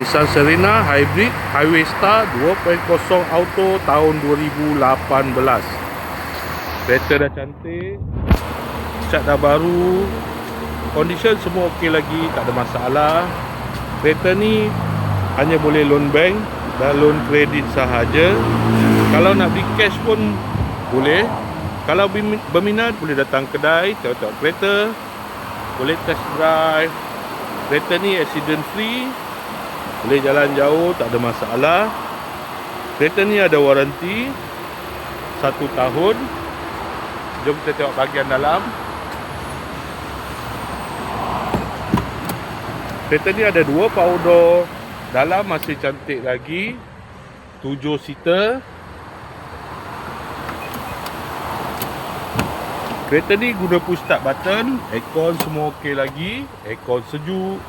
Nissan Serena Hybrid Highway Star 2.0 Auto tahun 2018. Kereta dah cantik, cat dah baru, condition semua okey lagi, tak ada masalah. Kereta ni hanya boleh loan bank dan loan kredit sahaja. Kalau nak beli cash pun boleh. Kalau berminat boleh datang kedai, tengok-tengok kereta, boleh test drive. Kereta ni accident free, boleh jalan jauh, tak ada masalah. Kereta ni ada waranti 1 tahun. Jom kita tengok bahagian dalam. Kereta ni ada 2 power door. Dalam masih cantik lagi, 7 seater. Kereta ni guna push start button. Aircon semua okey lagi, aircon sejuk.